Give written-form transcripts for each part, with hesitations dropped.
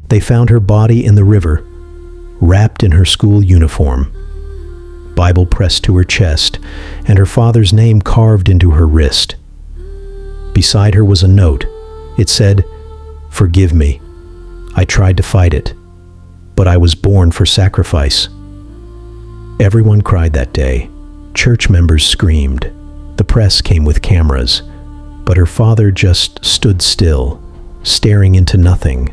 They found her body in the river, wrapped in her school uniform, Bible pressed to her chest, and her father's name carved into her wrist. Beside her was a note. It said, "Forgive me. I tried to fight it, but I was born for sacrifice." Everyone cried that day. Church members screamed. The press came with cameras, but her father just stood still, staring into nothing.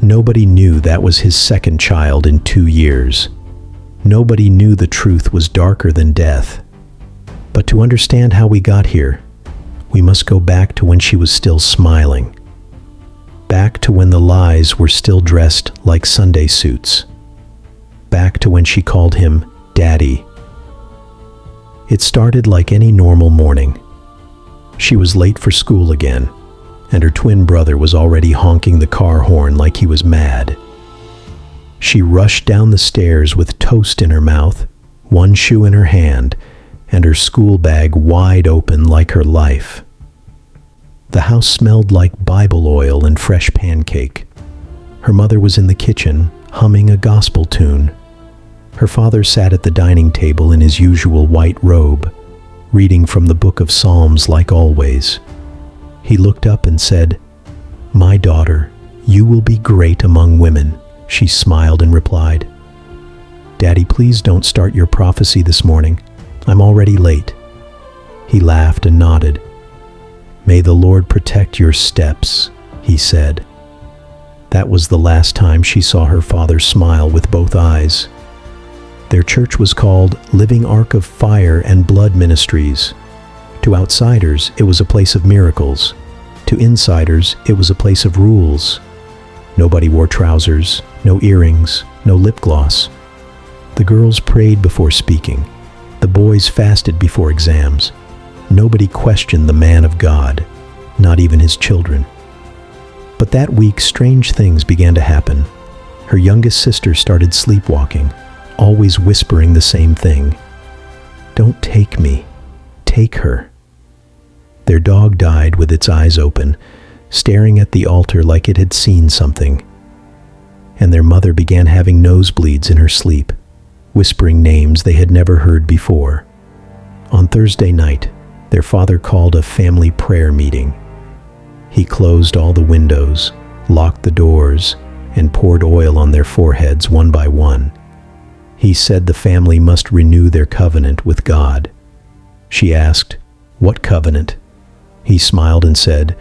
Nobody knew that was his second child in 2 years. Nobody knew the truth was darker than death. But to understand how we got here, we must go back to when she was still smiling. Back to when the lies were still dressed like Sunday suits. Back to when she called him Daddy. It started like any normal morning. She was late for school again, and her twin brother was already honking the car horn like he was mad. She rushed down the stairs with toast in her mouth, one shoe in her hand, and her school bag wide open like her life. The house smelled like Bible oil and fresh pancake. Her mother was in the kitchen, humming a gospel tune. Her father sat at the dining table in his usual white robe, reading from the book of Psalms like always. He looked up and said, "My daughter, you will be great among women." She smiled and replied, "Daddy, please don't start your prophecy this morning. I'm already late." He laughed and nodded. "May the Lord protect your steps," he said. That was the last time she saw her father smile with both eyes. Their church was called Living Ark of Fire and Blood Ministries. To outsiders, it was a place of miracles. To insiders, it was a place of rules. Nobody wore trousers, no earrings, no lip gloss. The girls prayed before speaking. The boys fasted before exams. Nobody questioned the man of God, not even his children. But that week, strange things began to happen. Her youngest sister started sleepwalking, always whispering the same thing. "Don't take me, take her." Their dog died with its eyes open, staring at the altar like it had seen something. And their mother began having nosebleeds in her sleep, whispering names they had never heard before. On Thursday night, their father called a family prayer meeting. He closed all the windows, locked the doors, and poured oil on their foreheads one by one. He said the family must renew their covenant with God. She asked, "What covenant?" He smiled and said,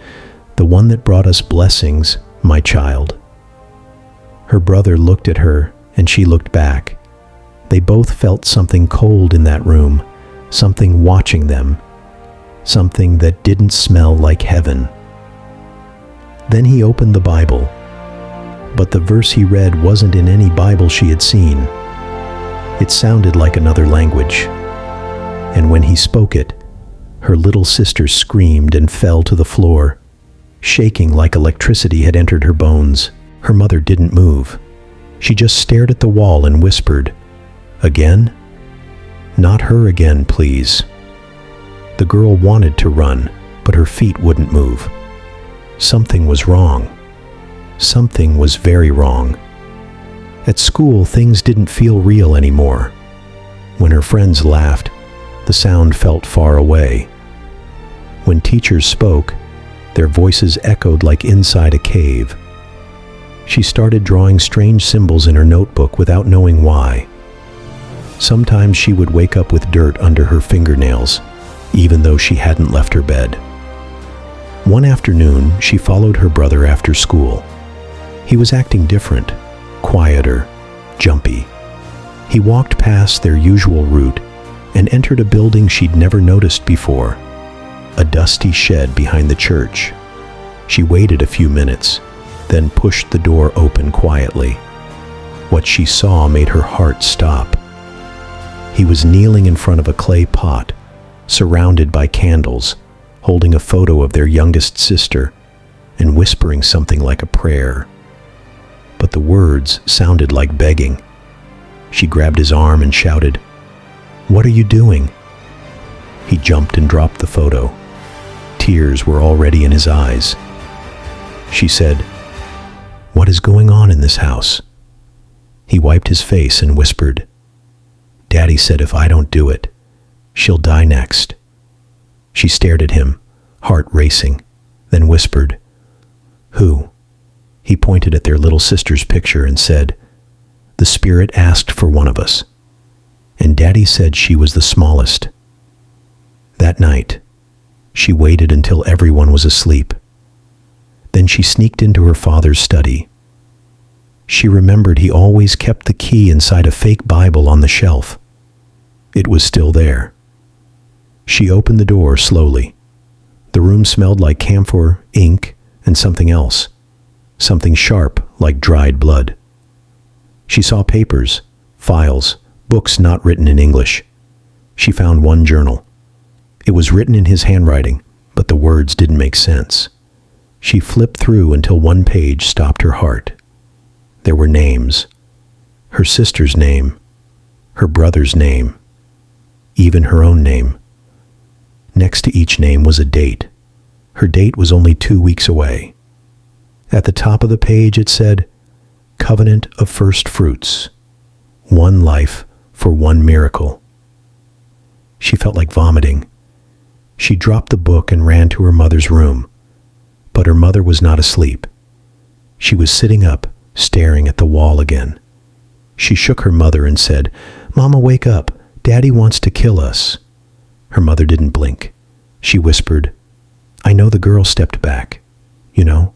"The one that brought us blessings, my child." Her brother looked at her, and she looked back. They both felt something cold in that room, something watching them, something that didn't smell like heaven. Then he opened the Bible, but the verse he read wasn't in any Bible she had seen. It sounded like another language, and when he spoke it, her little sister screamed and fell to the floor, shaking like electricity had entered her bones. Her mother didn't move. She just stared at the wall and whispered, "Again? Not her again, please." The girl wanted to run, but her feet wouldn't move. Something was wrong. Something was very wrong. At school, things didn't feel real anymore. When her friends laughed, the sound felt far away. When teachers spoke, their voices echoed like inside a cave. She started drawing strange symbols in her notebook without knowing why. Sometimes she would wake up with dirt under her fingernails, even though she hadn't left her bed. One afternoon, she followed her brother after school. He was acting different, quieter, jumpy. He walked past their usual route and entered a building she'd never noticed before, a dusty shed behind the church. She waited a few minutes, then pushed the door open quietly. What she saw made her heart stop. He was kneeling in front of a clay pot, surrounded by candles, holding a photo of their youngest sister and whispering something like a prayer. But the words sounded like begging. She grabbed his arm and shouted, "What are you doing?" He jumped and dropped the photo. Tears were already in his eyes. She said, What is going on in this house? He wiped his face and whispered, Daddy said if I don't do it, she'll die next. She stared at him, heart racing, then whispered, Who? He pointed at their little sister's picture and said, The spirit asked for one of us, and Daddy said she was the smallest. That night, she waited until everyone was asleep. Then she sneaked into her father's study. She remembered he always kept the key inside a fake Bible on the shelf. It was still there. She opened the door slowly. The room smelled like camphor, ink, and something else. Something sharp like dried blood. She saw papers, files, books not written in English. She found one journal. It was written in his handwriting, but the words didn't make sense. She flipped through until one page stopped her heart. There were names. Her sister's name, her brother's name, even her own name. Next to each name was a date. Her date was only 2 weeks away. At the top of the page it said, Covenant of First Fruits. One life for one miracle. She felt like vomiting. She dropped the book and ran to her mother's room. But her mother was not asleep. She was sitting up, staring at the wall again. She shook her mother and said, Mama, wake up. Daddy wants to kill us. Her mother didn't blink. She whispered, I know. The girl stepped back. You know?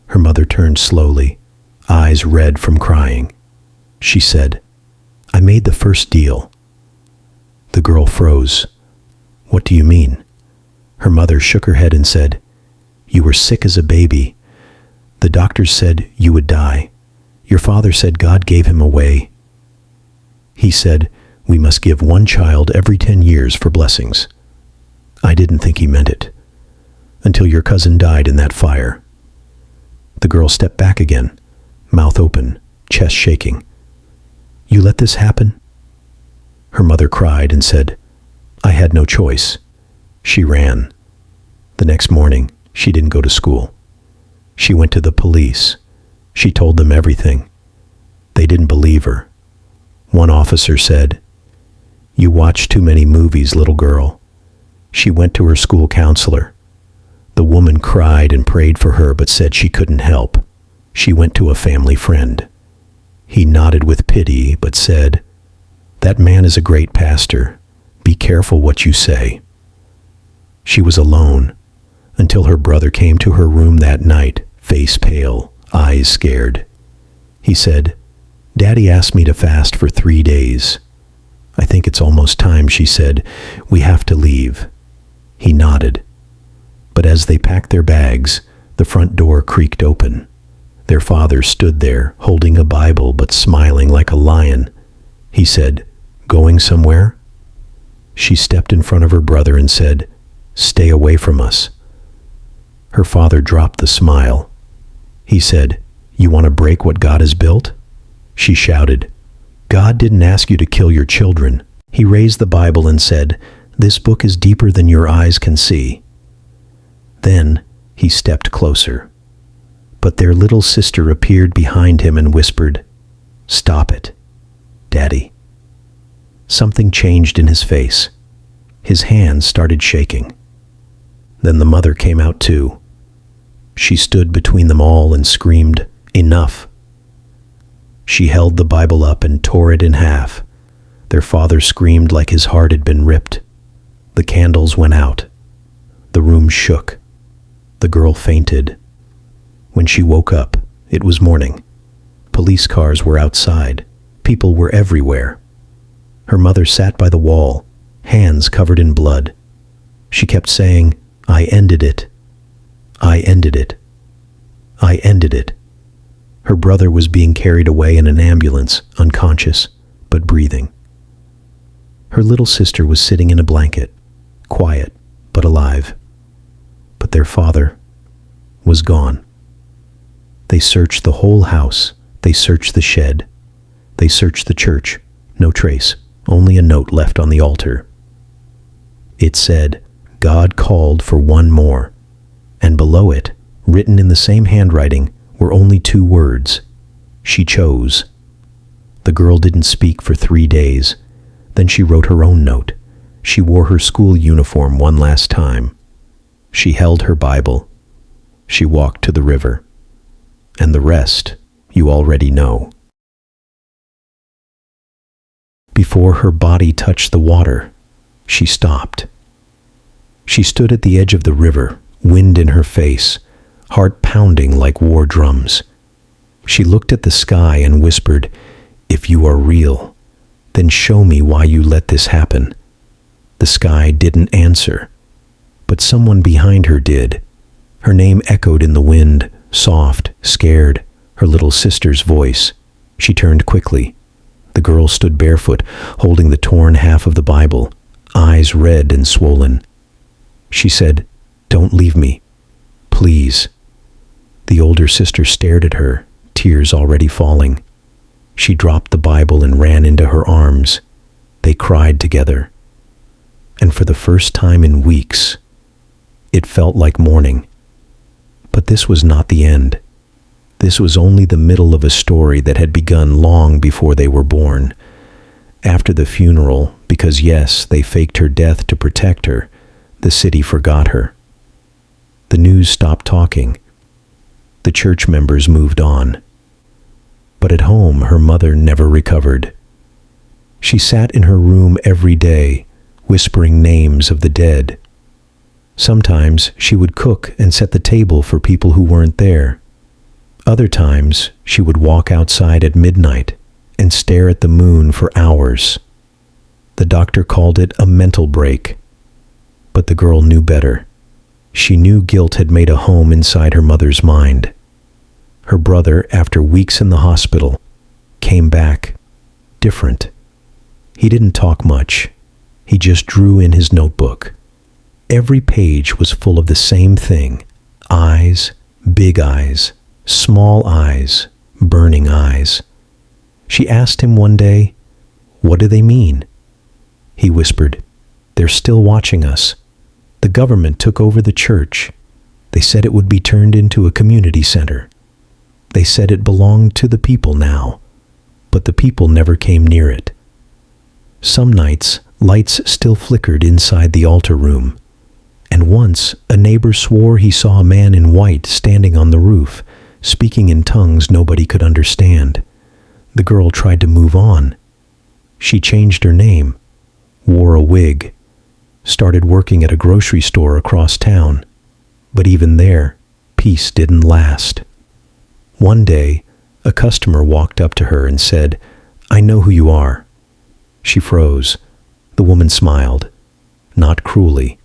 Her mother turned slowly, eyes red from crying. She said, I made the first deal. The girl froze. What do you mean? Her mother shook her head and said, You were sick as a baby. The doctors said you would die. Your father said God gave him away. He said, we must give one child every 10 years for blessings. I didn't think he meant it. Until your cousin died in that fire. The girl stepped back again, mouth open, chest shaking. You let this happen? Her mother cried and said, I had no choice. She ran. The next morning, she didn't go to school. She went to the police. She told them everything. They didn't believe her. One officer said, You watch too many movies, little girl. She went to her school counselor. The woman cried and prayed for her but said she couldn't help. She went to a family friend. He nodded with pity but said, That man is a great pastor. Be careful what you say. She was alone until her brother came to her room that night, face pale, eyes scared. He said, Daddy asked me to fast for 3 days. I think it's almost time, she said. We have to leave. He nodded. But as they packed their bags, the front door creaked open. Their father stood there, holding a Bible but smiling like a lion. He said, Going somewhere? She stepped in front of her brother and said, Stay away from us. Her father dropped the smile. He said, You want to break what God has built? She shouted, God didn't ask you to kill your children. He raised the Bible and said, This book is deeper than your eyes can see. Then he stepped closer. But their little sister appeared behind him and whispered, Stop it, Daddy. Something changed in his face. His hands started shaking. Then the mother came out too. She stood between them all and screamed, Enough. She held the Bible up and tore it in half. Their father screamed like his heart had been ripped. The candles went out. The room shook. The girl fainted. When she woke up, it was morning. Police cars were outside. People were everywhere. Her mother sat by the wall, hands covered in blood. She kept saying, I ended it. I ended it. I ended it. Her brother was being carried away in an ambulance, unconscious, but breathing. Her little sister was sitting in a blanket, quiet but alive. But their father was gone. They searched the whole house. They searched the shed. They searched the church. No trace, only a note left on the altar. It said, God called for one more. And below it, written in the same handwriting, were only 2 words. She chose. The girl didn't speak for 3 days. Then she wrote her own note. She wore her school uniform one last time. She held her Bible. She walked to the river. And the rest, you already know. Before her body touched the water, she stopped. She stood at the edge of the river, wind in her face, heart pounding like war drums. She looked at the sky and whispered, "If you are real, then show me why you let this happen." The sky didn't answer, but someone behind her did. Her name echoed in the wind, soft, scared, her little sister's voice. She turned quickly. The girl stood barefoot, holding the torn half of the Bible, eyes red and swollen. She said, "Don't leave me, please." The older sister stared at her, tears already falling. She dropped the Bible and ran into her arms. They cried together. And for the first time in weeks, it felt like morning. But this was not the end. This was only the middle of a story that had begun long before they were born. After the funeral, because yes, they faked her death to protect her, the city forgot her. The news stopped talking. The church members moved on. But at home, her mother never recovered. She sat in her room every day, whispering names of the dead. Sometimes she would cook and set the table for people who weren't there. Other times she would walk outside at midnight and stare at the moon for hours. The doctor called it a mental break. But the girl knew better. She knew guilt had made a home inside her mother's mind. Her brother, after weeks in the hospital, came back different. He didn't talk much. He just drew in his notebook. Every page was full of the same thing: eyes, big eyes, small eyes, burning eyes. She asked him one day, "What do they mean?" He whispered, "They're still watching us. The government took over the church. They said it would be turned into a community center. They said it belonged to the people now, but the people never came near it." Some nights, lights still flickered inside the altar room. And once, a neighbor swore he saw a man in white standing on the roof, speaking in tongues nobody could understand. The girl tried to move on. She changed her name, wore a wig, started working at a grocery store across town. But even there, peace didn't last. One day, a customer walked up to her and said, "I know who you are." She froze. The woman smiled, not cruelly,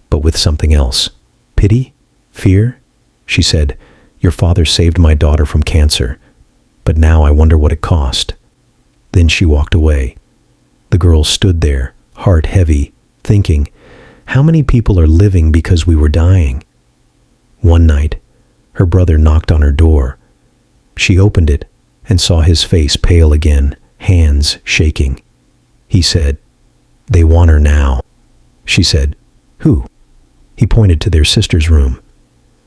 but with something else. "Pity? Fear?" She said, "Your father saved my daughter from cancer, but now I wonder what it cost." Then she walked away. The girl stood there, heart heavy, thinking, how many people are living because we were dying? One night, her brother knocked on her door. She opened it and saw his face pale again, hands shaking. He said, "They want her now." She said, "Who?" He pointed to their sister's room.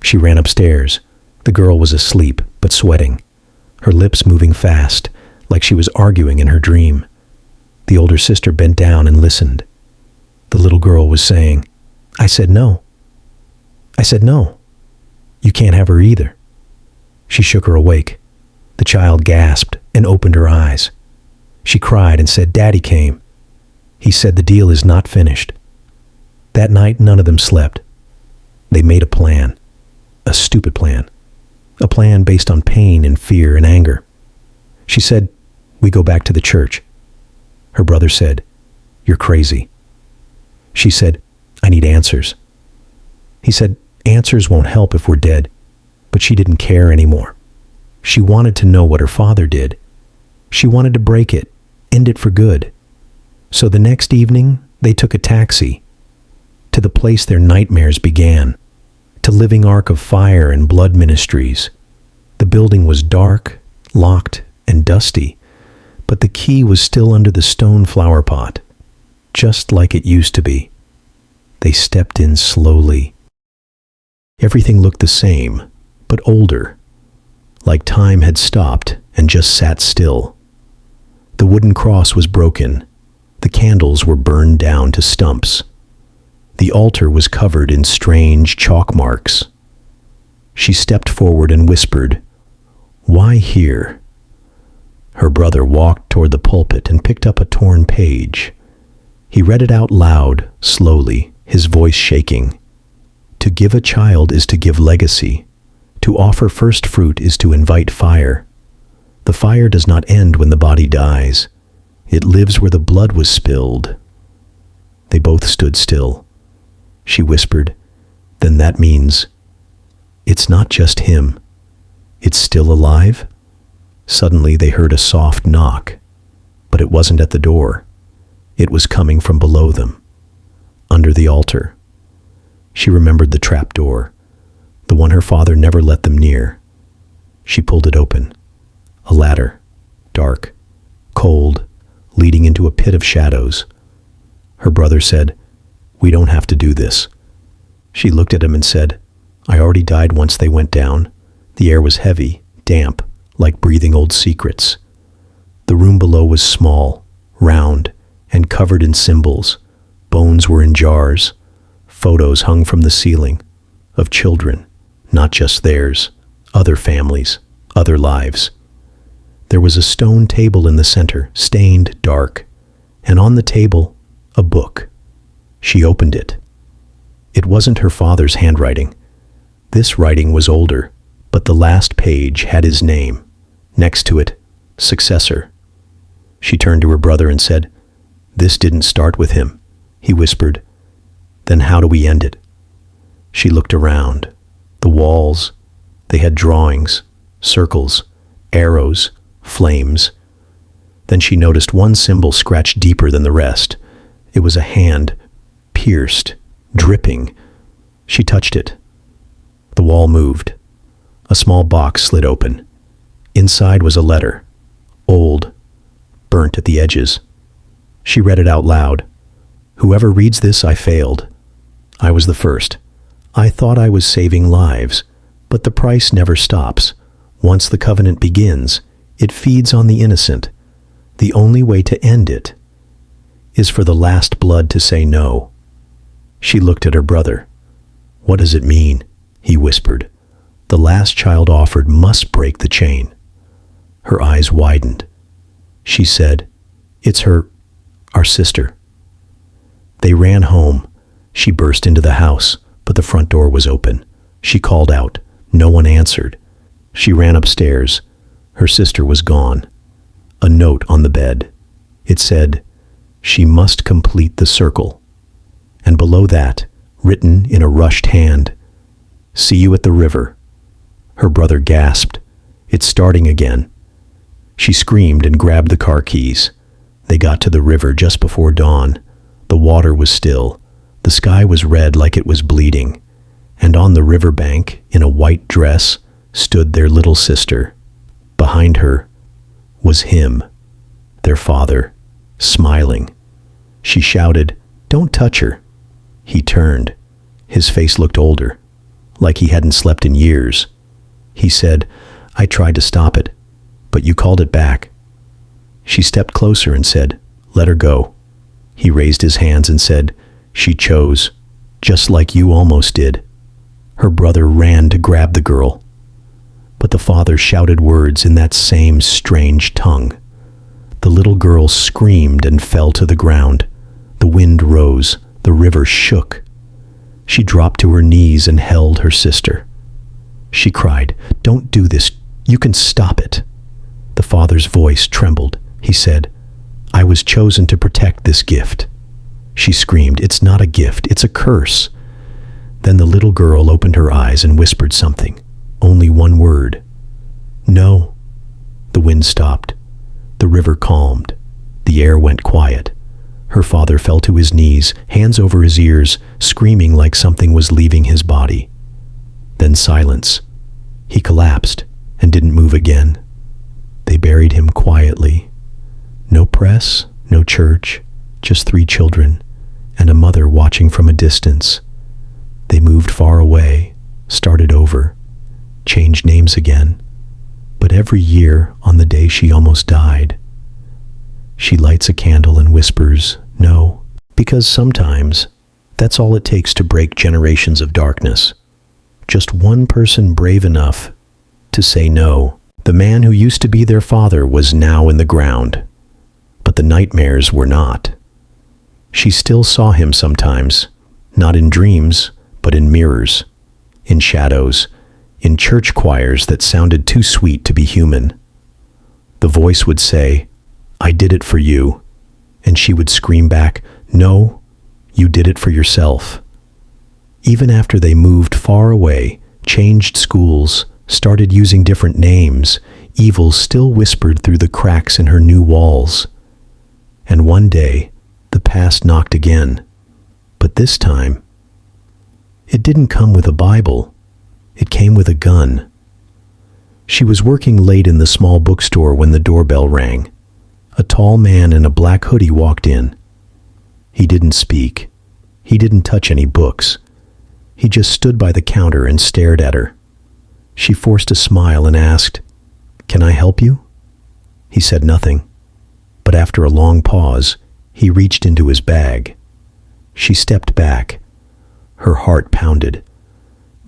She ran upstairs. The girl was asleep, but sweating, her lips moving fast, like she was arguing in her dream. The older sister bent down and listened. The little girl was saying, "I said no. I said no. You can't have her either." She shook her awake. The child gasped and opened her eyes. She cried and said, "Daddy came. He said the deal is not finished." That night, none of them slept. They made a plan. A stupid plan. A plan based on pain and fear and anger. She said, "We go back to the church." Her brother said, "You're crazy." She said, "I need answers." He said, "Answers won't help if we're dead." But she didn't care anymore. She wanted to know what her father did. She wanted to break it, end it for good. So the next evening, they took a taxi to the place their nightmares began, to Living Ark of Fire and Blood Ministries. The building was dark, locked, and dusty, but the key was still under the stone flower pot, just like it used to be. They stepped in slowly. Everything looked the same, but older. like time had stopped and just sat still. The wooden cross was broken. The candles were burned down to stumps. The altar was covered in strange chalk marks. She stepped forward and whispered, "Why here?" Her brother walked toward the pulpit and picked up a torn page. He read it out loud, slowly, his voice shaking. "To give a child is to give legacy. To offer first fruit is to invite fire. The fire does not end when the body dies. It lives where the blood was spilled." They both stood still. She whispered, "Then that means it's not just him. It's still alive?" Suddenly they heard a soft knock, but it wasn't at the door. It was coming from below them, under the altar. She remembered the trap door, the one her father never let them near. She pulled it open. A ladder, dark, cold, leading into a pit of shadows. Her brother said, "We don't have to do this." She looked at him and said, "I already died once they went down." The air was heavy, damp, like breathing old secrets. The room below was small, round, and covered in symbols. Bones were in jars. Photos hung from the ceiling, of children, not just theirs, other families, other lives. There was a stone table in the center, stained dark, and on the table, a book. She opened it. It wasn't her father's handwriting. This writing was older, but the last page had his name. Next to it, successor. She turned to her brother and said, "This didn't start with him," he whispered. "Then how do we end it?" She looked around. The walls, they had drawings, circles, arrows, flames. Then she noticed one symbol scratched deeper than the rest. It was a hand, pierced, dripping. She touched it. The wall moved. A small box slid open. Inside was a letter, old, burnt at the edges. She read it out loud. "Whoever reads this, I failed. I was the first. I thought I was saving lives, but the price never stops. Once the covenant begins, it feeds on the innocent. The only way to end it is for the last blood to say no." She looked at her brother. "What does it mean?" he whispered. "The last child offered must break the chain." Her eyes widened. She said, "It's our sister." They ran home. She burst into the house, but the front door was open. She called out. No one answered. She ran upstairs. Her sister was gone. A note on the bed. It said, "She must complete the circle." And below that, written in a rushed hand, "See you at the river." Her brother gasped. "It's starting again." She screamed and grabbed the car keys. They got to the river just before dawn. The water was still. The sky was red like it was bleeding. And on the riverbank, in a white dress, stood their little sister. Behind her was him, their father, smiling. She shouted, "Don't touch her." He turned. His face looked older, like he hadn't slept in years. He said, "I tried to stop it, but you called it back." She stepped closer and said, "Let her go." He raised his hands and said, "She chose, just like you almost did." Her brother ran to grab the girl, but the father shouted words in that same strange tongue. The little girl screamed and fell to the ground. The wind rose, the river shook. She dropped to her knees and held her sister. She cried, "Don't do this, you can stop it." The father's voice trembled. He said, "I was chosen to protect this gift." She screamed, "It's not a gift, it's a curse." Then the little girl opened her eyes and whispered something, only one word. "No." The wind stopped. The river calmed. The air went quiet. Her father fell to his knees, hands over his ears, screaming like something was leaving his body. Then silence. He collapsed and didn't move again. They buried him quietly. No press, no church, just 3 children and a mother watching from a distance. They moved far away, started over, changed names again, But every year, on the day she almost died, she lights a candle and whispers, "No," because sometimes that's all it takes to break generations of darkness. Just one person brave enough to say no. The man who used to be their father was now in the ground, but the nightmares were not. She still saw him sometimes, not in dreams, but in mirrors, in shadows, in church choirs that sounded too sweet to be human. The voice would say, "I did it for you," and she would scream back, "No, you did it for yourself." Even after they moved far away, changed schools, started using different names, evil still whispered through the cracks in her new walls. And one day, the past knocked again. But this time, it didn't come with a Bible. It came with a gun. She was working late in the small bookstore when the doorbell rang. A tall man in a black hoodie walked in. He didn't speak. He didn't touch any books. He just stood by the counter and stared at her. She forced a smile and asked, "Can I help you?" He said nothing, but after a long pause, he reached into his bag. She stepped back. Her heart pounded.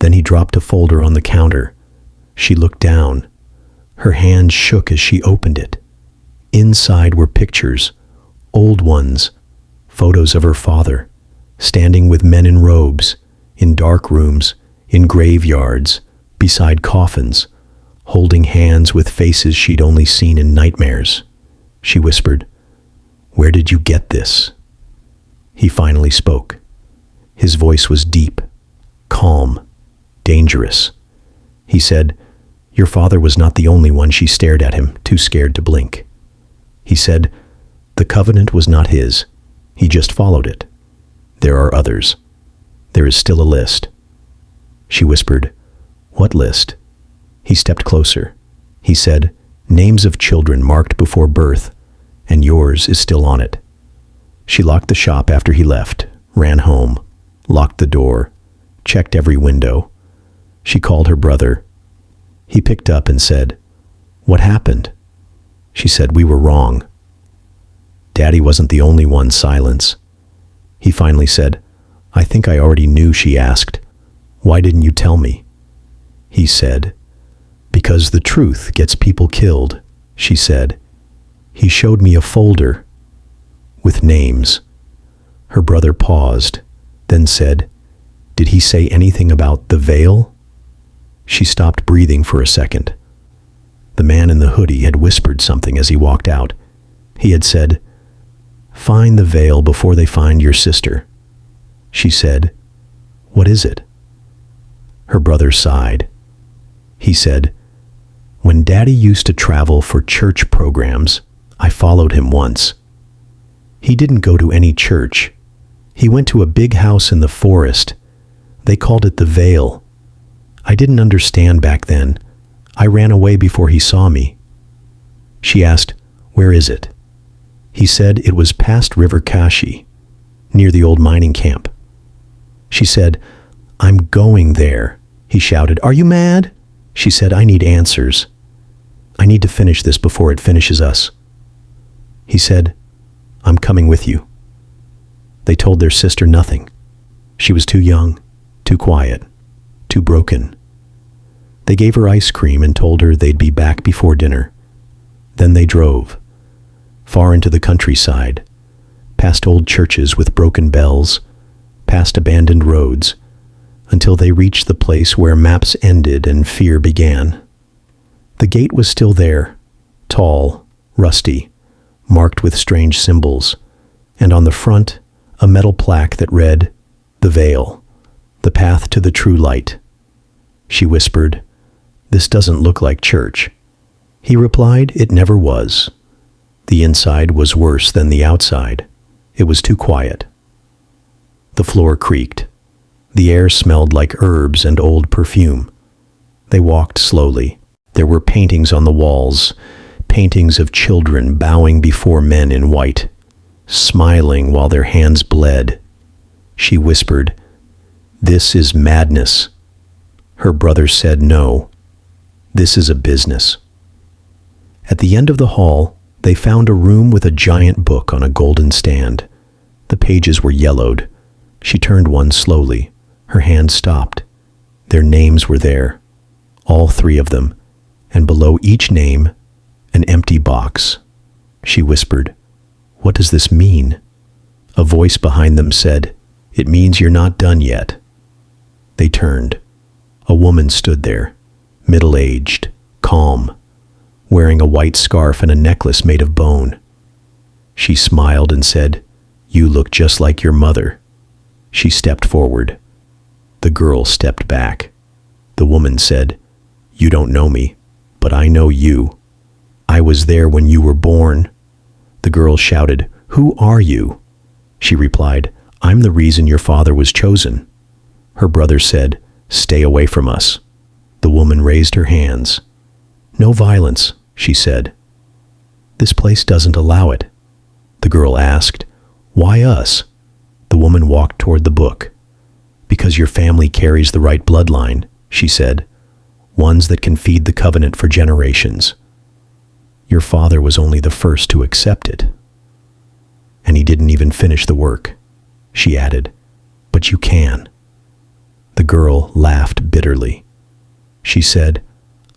Then he dropped a folder on the counter. She looked down. Her hand shook as she opened it. Inside were pictures, old ones, photos of her father, standing with men in robes, in dark rooms, in graveyards, beside coffins, holding hands with faces she'd only seen in nightmares. She whispered, "Where did you get this?" He finally spoke. His voice was deep, calm, dangerous. He said, "Your father was not the only one." She stared at him, too scared to blink. He said, "The covenant was not his. He just followed it. There are others. There is still a list." She whispered, "What list?" He stepped closer. He said, "Names of children marked before birth, and yours is still on it." She locked the shop after he left, ran home, locked the door, checked every window. She called her brother. He picked up and said, "What happened?" She said, "We were wrong." Daddy wasn't the only one. Silence. He finally said, "I think I already knew." She asked, "Why didn't you tell me?" He said, "Because the truth gets people killed." She said, "He showed me a folder with names." Her brother paused, then said, "Did he say anything about the veil?" She stopped breathing for a second. The man in the hoodie had whispered something as he walked out. He had said, "Find the veil before they find your sister." She said, "What is it?" Her brother sighed. He said, "When Daddy used to travel for church programs, I followed him once. He didn't go to any church. He went to a big house in the forest. They called it the Veil. I didn't understand back then. I ran away before he saw me." She asked, "Where is it?" He said it was past River Kashi, near the old mining camp. She said, "I'm going there." He shouted, "Are you mad?" She said, "I need answers. I need to finish this before it finishes us." He said, "I'm coming with you." They told their sister nothing. She was too young, too quiet, too broken. They gave her ice cream and told her they'd be back before dinner. Then they drove, far into the countryside, past old churches with broken bells, past abandoned roads, until they reached the place where maps ended and fear began. The gate was still there, tall, rusty, marked with strange symbols, and on the front, a metal plaque that read, "The Veil, the path to the true light." She whispered, "This doesn't look like church." He replied, "It never was." The inside was worse than the outside. It was too quiet. The floor creaked. The air smelled like herbs and old perfume. They walked slowly. There were paintings on the walls, paintings of children bowing before men in white, smiling while their hands bled. She whispered, "This is madness." Her brother said, "No, this is a business." At the end of the hall, they found a room with a giant book on a golden stand. The pages were yellowed. She turned one slowly. Her hand stopped. Their names were there, all three of them, and below each name, an empty box. She whispered, "What does this mean?" A voice behind them said, "It means you're not done yet." They turned. A woman stood there, middle-aged, calm, wearing a white scarf and a necklace made of bone. She smiled and said, "You look just like your mother." She stepped forward. The girl stepped back. The woman said, "You don't know me, but I know you. I was there when you were born." The girl shouted, "Who are you?" She replied, "I'm the reason your father was chosen." Her brother said, "Stay away from us." The woman raised her hands. "No violence," she said. "This place doesn't allow it." The girl asked, "Why us?" The woman walked toward the book. "Because your family carries the right bloodline," she said, "ones that can feed the covenant for generations. Your father was only the first to accept it. And he didn't even finish the work," she added, "but you can." The girl laughed bitterly. She said,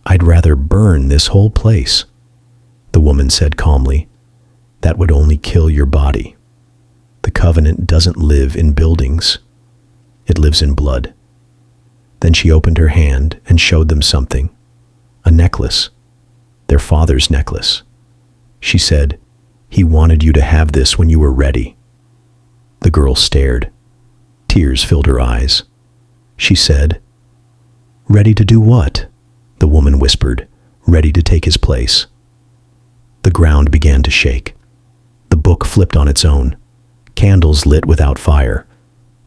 "I'd rather burn this whole place." The woman said calmly, "That would only kill your body. The covenant doesn't live in buildings. It lives in blood." Then she opened her hand and showed them something, a necklace, their father's necklace. She said, "He wanted you to have this when you were ready." The girl stared. Tears filled her eyes. She said, "Ready to do what?" The woman whispered, "Ready to take his place." The ground began to shake. The book flipped on its own. Candles lit without fire.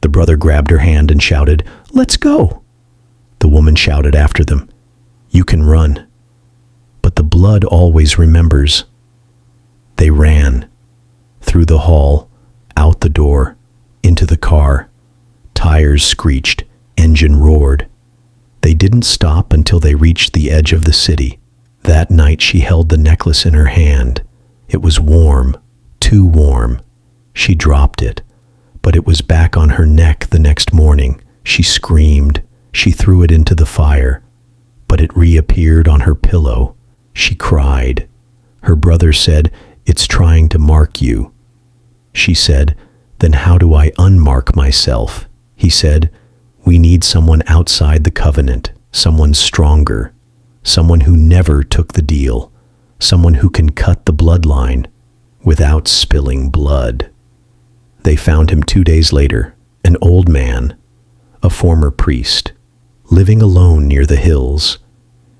The brother grabbed her hand and shouted, "Let's go!" The woman shouted after them, "You can run." But the blood always remembers. They ran. Through the hall, out the door, into the car. Tires screeched, engine roared. They didn't stop until they reached the edge of the city. That night she held the necklace in her hand. It was warm, too warm. She dropped it, but it was back on her neck the next morning. She screamed. She threw it into the fire, but it reappeared on her pillow. She cried. Her brother said, "It's trying to mark you." She said, "Then how do I unmark myself?" He said, "We need someone outside the covenant, someone stronger, someone who never took the deal, someone who can cut the bloodline without spilling blood." They found him 2 days later, an old man, a former priest, living alone near the hills.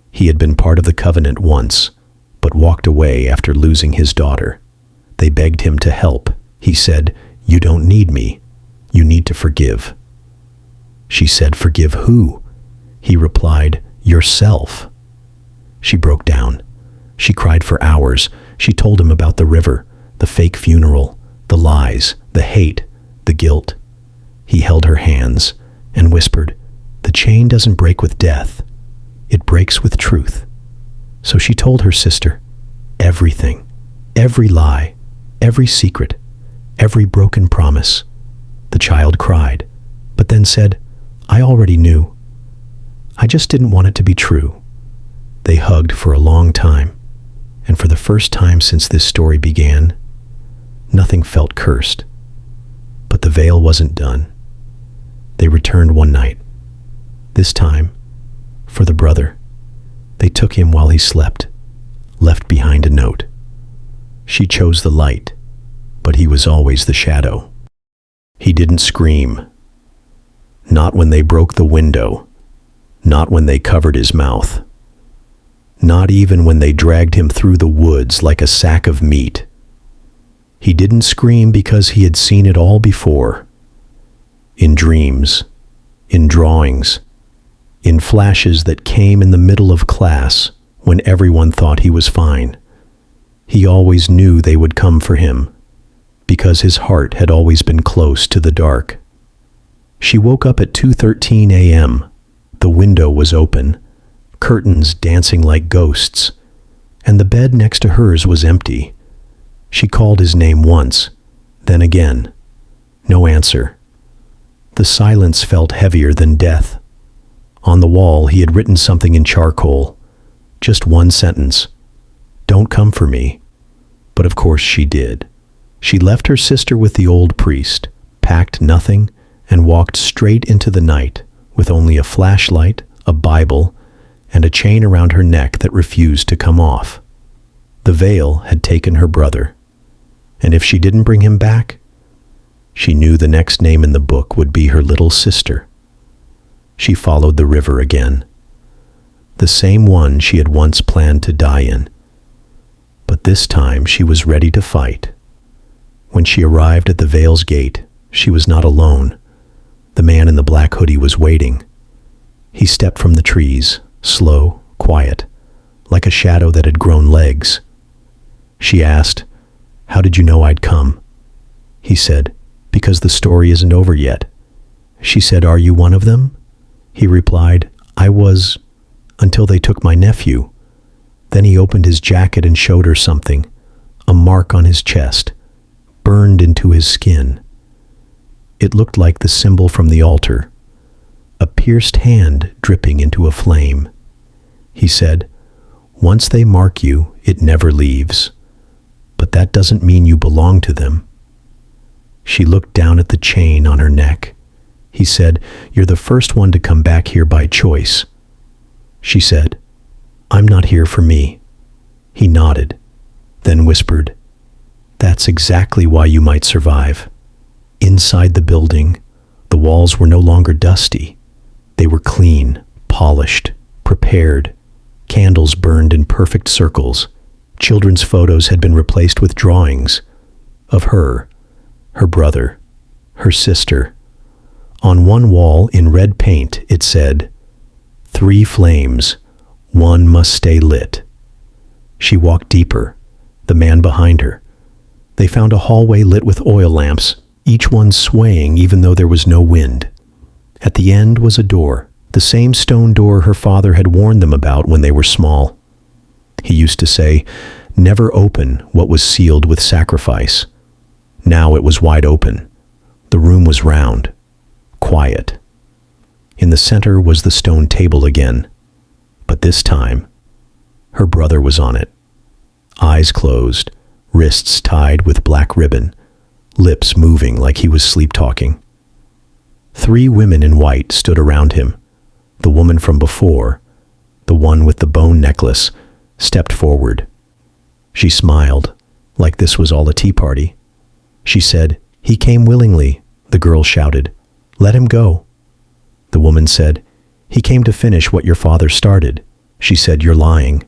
He had been part of the covenant once, but walked away after losing his daughter. They begged him to help. He said, "You don't need me. You need to forgive." She said, "Forgive who?" He replied, "Yourself." She broke down. She cried for hours. She told him about the river, the fake funeral, the lies, the hate, the guilt. He held her hands and whispered, "The chain doesn't break with death. It breaks with truth." So she told her sister everything, every lie, every secret, every broken promise. The child cried, but then said, "I already knew. I just didn't want it to be true." They hugged for a long time, and for the first time since this story began, nothing felt cursed. But the veil wasn't done. They returned one night. This time, for the brother, they took him while he slept, left behind a note. She chose the light, but he was always the shadow. He didn't scream. Not when they broke the window. Not when they covered his mouth. Not even when they dragged him through the woods like a sack of meat. He didn't scream because he had seen it all before. In dreams, in drawings, in flashes that came in the middle of class when everyone thought he was fine. He always knew they would come for him, because his heart had always been close to the dark. She woke up at 2:13 a.m. The window was open, curtains dancing like ghosts, and the bed next to hers was empty. She called his name once, then again. No answer. The silence felt heavier than death. On the wall, he had written something in charcoal. Just one sentence. "Don't come for me." But of course she did. She left her sister with the old priest, packed nothing, and walked straight into the night with only a flashlight, a Bible, and a chain around her neck that refused to come off. The veil had taken her brother, and if she didn't bring him back, she knew the next name in the book would be her little sister. She followed the river again, the same one she had once planned to die in. But this time she was ready to fight. When she arrived at the veil's gate, she was not alone. The man in the black hoodie was waiting. He stepped from the trees, slow, quiet, like a shadow that had grown legs. She asked, "How did you know I'd come?" He said, "Because the story isn't over yet." She said, "Are you one of them?" He replied, "I was, until they took my nephew." Then he opened his jacket and showed her something, a mark on his chest, burned into his skin. It looked like the symbol from the altar, a pierced hand dripping into a flame. He said, "Once they mark you, it never leaves. But that doesn't mean you belong to them." She looked down at the chain on her neck. He said, "You're the first one to come back here by choice." She said, "I'm not here for me." He nodded, then whispered, "That's exactly why you might survive." Inside the building, the walls were no longer dusty. They were clean, polished, prepared. Candles burned in perfect circles. Children's photos had been replaced with drawings of her brother, her sister. On one wall in red paint it said, "3 flames, one must stay lit." She walked deeper, the man behind her. They found a hallway lit with oil lamps, each one swaying even though there was no wind. At the end was a door, the same stone door her father had warned them about when they were small. He used to say, "Never open what was sealed with sacrifice." Now it was wide open. The room was round, quiet. In the center was the stone table again, but this time, her brother was on it. Eyes closed, wrists tied with black ribbon, lips moving like he was sleep-talking. 3 women in white stood around him. The woman from before, the one with the bone necklace, stepped forward. She smiled, like this was all a tea party. She said, "He came willingly." The girl shouted, "Let him go." The woman said, "He came to finish what your father started." She said, "You're lying."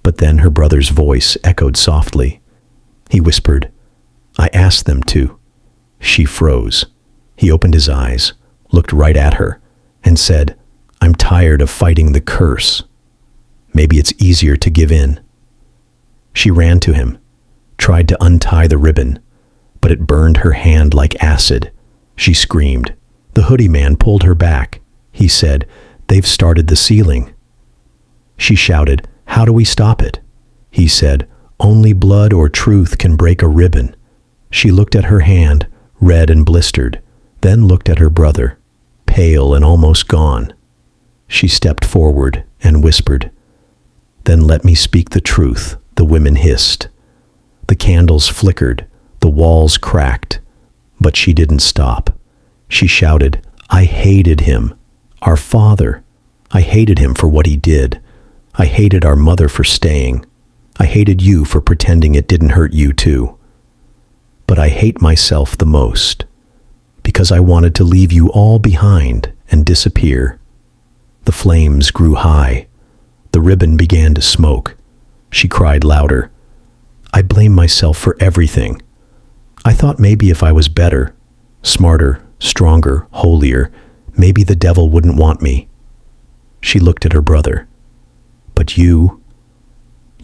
But then her brother's voice echoed softly. He whispered, "I asked them to." She froze. He opened his eyes, looked right at her, and said, "I'm tired of fighting the curse. Maybe it's easier to give in." She ran to him, tried to untie the ribbon, but it burned her hand like acid. She screamed. The hoodie man pulled her back. He said, "They've started the sealing." She shouted, "How do we stop it?" He said, "Only blood or truth can break a ribbon." She looked at her hand, red and blistered, then looked at her brother, pale and almost gone. She stepped forward and whispered, "Then let me speak the truth," the women hissed. The candles flickered, the walls cracked, but she didn't stop. She shouted, "I hated him, our father. I hated him for what he did. I hated our mother for staying. I hated you for pretending it didn't hurt you too. But I hate myself the most, because I wanted to leave you all behind and disappear." The flames grew high. The ribbon began to smoke. She cried louder, "I blame myself for everything. I thought maybe if I was better, smarter, stronger, holier, maybe the devil wouldn't want me." She looked at her brother. "But you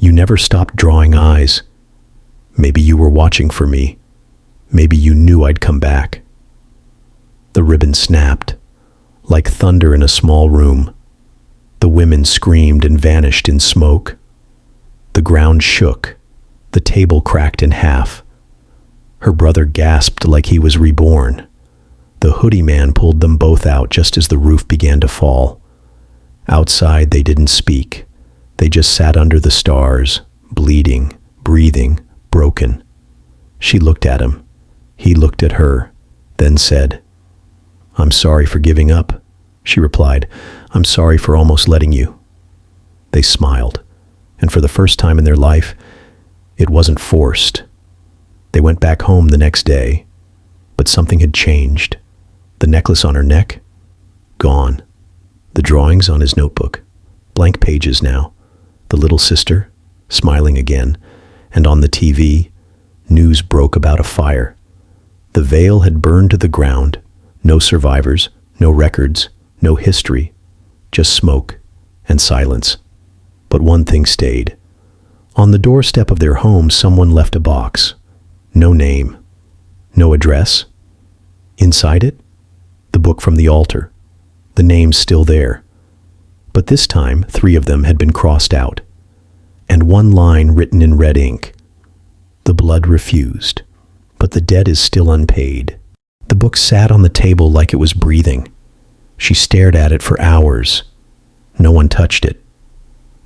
never stopped drawing eyes. Maybe you were watching for me. Maybe you knew I'd come back." The ribbon snapped, like thunder in a small room. The women screamed and vanished in smoke. The ground shook. The table cracked in half. Her brother gasped like he was reborn. The hoodie man pulled them both out just as the roof began to fall. Outside, they didn't speak. They just sat under the stars, bleeding, breathing, broken. She looked at him. He looked at her, then said, "I'm sorry for giving up." She replied, "I'm sorry for almost letting you." They smiled, and for the first time in their life, it wasn't forced. They went back home the next day, but something had changed. The necklace on her neck? Gone. The drawings on his notebook? Blank pages now. The little sister? Smiling again. And on the TV, news broke about a fire. The veil had burned to the ground. No survivors, no records, no history. Just smoke and silence. But one thing stayed. On the doorstep of their home, someone left a box. No name. No address. Inside it, the book from the altar. The name's still there. But this time, 3 of them had been crossed out. And one line written in red ink. The blood refused, but the debt is still unpaid. The book sat on the table like it was breathing. She stared at it for hours. No one touched it.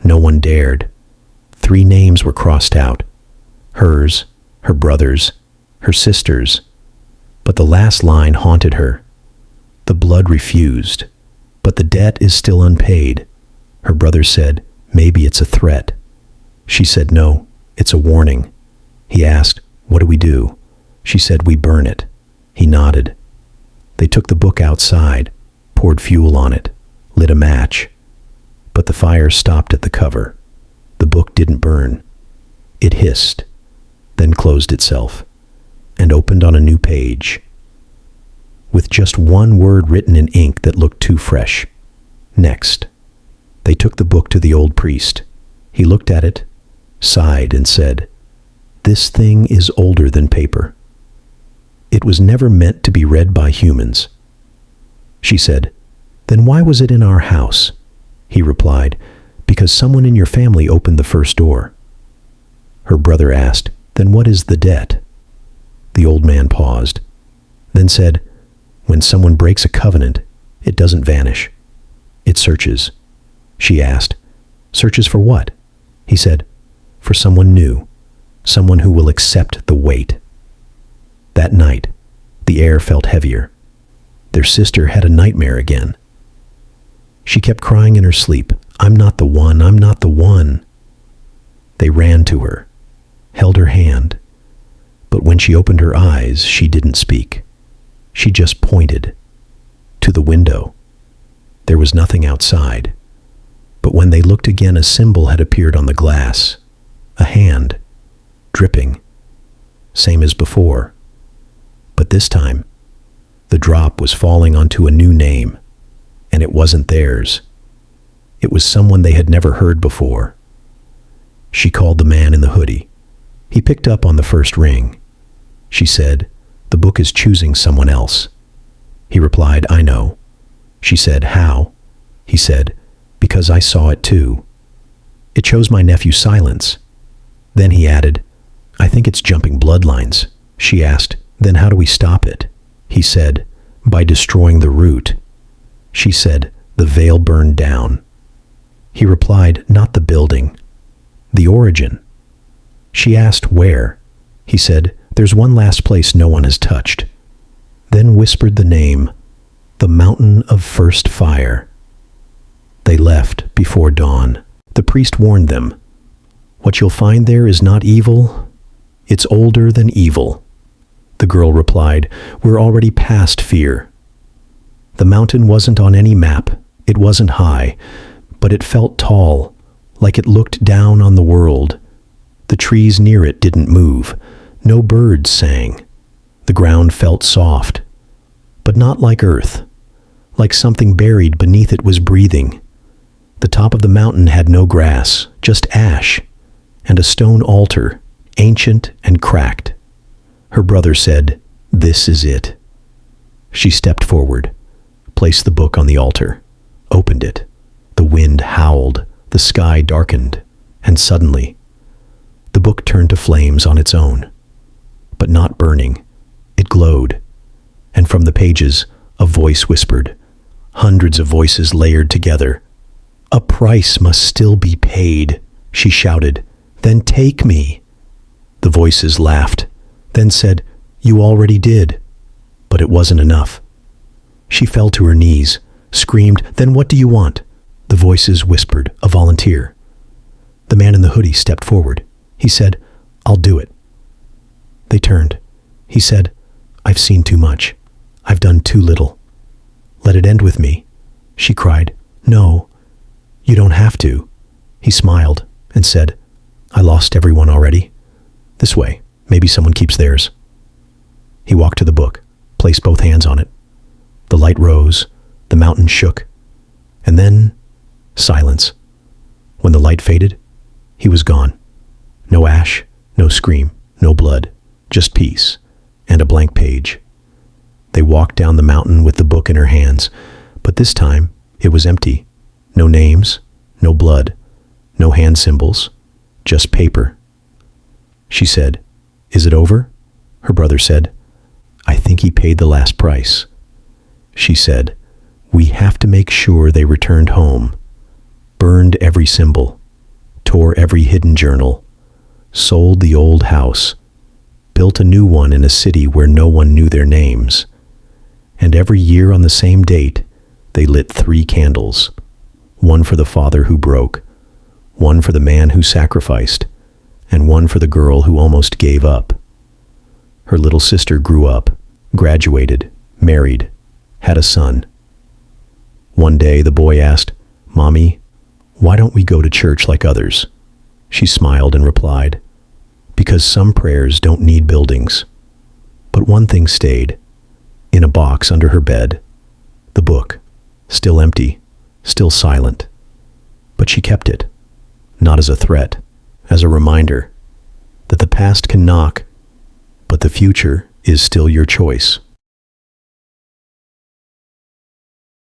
No one dared. 3 names were crossed out. Hers, her brother's, her sister's. But the last line haunted her. The blood refused, but the debt is still unpaid. Her brother said, "Maybe it's a threat." She said, "No, it's a warning." He asked, "What do we do?" She said, "We burn it." He nodded. They took the book outside, poured fuel on it, lit a match. But the fire stopped at the cover. The book didn't burn. It hissed, then closed itself, and opened on a new page, with just one word written in ink that looked too fresh. Next. They took the book to the old priest. He looked at it, sighed, and said, "This thing is older than paper. It was never meant to be read by humans." She said, "Then why was it in our house?" He replied, "Because someone in your family opened the first door." Her brother asked, "Then what is the debt?" The old man paused, then said, "When someone breaks a covenant, it doesn't vanish. It searches." She asked, "Searches for what?" He said, "For someone new, someone who will accept the weight." That night, the air felt heavier. Their sister had a nightmare again. She kept crying in her sleep, "I'm not the one, I'm not the one." They ran to her, held her hand, but when she opened her eyes, she didn't speak. She just pointed to the window. There was nothing outside, but when they looked again, a symbol had appeared on the glass, a hand, dripping, same as before. But this time, the drop was falling onto a new name, and it wasn't theirs. It was someone they had never heard before. She called the man in the hoodie. He picked up on the first ring. She said, "The book is choosing someone else." He replied, "I know." She said, "How?" He said, "Because I saw it too. It chose my nephew Silence." Then he added, "I think it's jumping bloodlines." She asked, "Then how do we stop it?" He said, "By destroying the root." She said, "The veil burned down." He replied, "Not the building, the origin." She asked, "Where?" He said, "There's one last place no one has touched." Then whispered the name, "The Mountain of First Fire." They left before dawn. The priest warned them, "What you'll find there is not evil, it's older than evil." The girl replied, "We're already past fear." The mountain wasn't on any map, it wasn't high, but it felt tall, like it looked down on the world. The trees near it didn't move, no birds sang. The ground felt soft, but not like earth, like something buried beneath it was breathing. The top of the mountain had no grass, just ash, and a stone altar, ancient and cracked. Her brother said, "This is it." She stepped forward, placed the book on the altar, opened it. The wind howled, the sky darkened, and suddenly, The book turned to flames on its own, but not burning. It glowed, and from the pages, a voice whispered, hundreds of voices layered together. "A price must still be paid," she shouted. "Then take me." The voices laughed, then said, "You already did." But it wasn't enough. She fell to her knees, screamed, "Then what do you want?" The voices whispered, "A volunteer." The man in the hoodie stepped forward. He said, "I'll do it." They turned. He said, "I've seen too much. I've done too little. Let it end with me." She cried, "No, you don't have to." He smiled and said, "I lost everyone already. This way, maybe someone keeps theirs." He walked to the book, placed both hands on it. The light rose, the mountain shook, and then silence. When the light faded, he was gone. No ash, no scream, no blood, just peace and a blank page. They walked down the mountain with the book in her hands, but this time it was empty. No names, no blood, no hand symbols, just paper. She said, "Is it over?" Her brother said, "I think he paid the last price." She said, "We have to make sure they returned home." Burned every symbol, tore every hidden journal, sold the old house, built a new one in a city where no one knew their names. And every year on the same date, they lit 3 candles, one for the father who broke, one for the man who sacrificed, and one for the girl who almost gave up. Her little sister grew up, graduated, married, had a son. One day the boy asked, "Mommy, why don't we go to church like others?" She smiled and replied, "Because some prayers don't need buildings." But one thing stayed, in a box under her bed, the book, still empty, still silent. But she kept it, not as a threat, as a reminder that the past can knock, but the future is still your choice.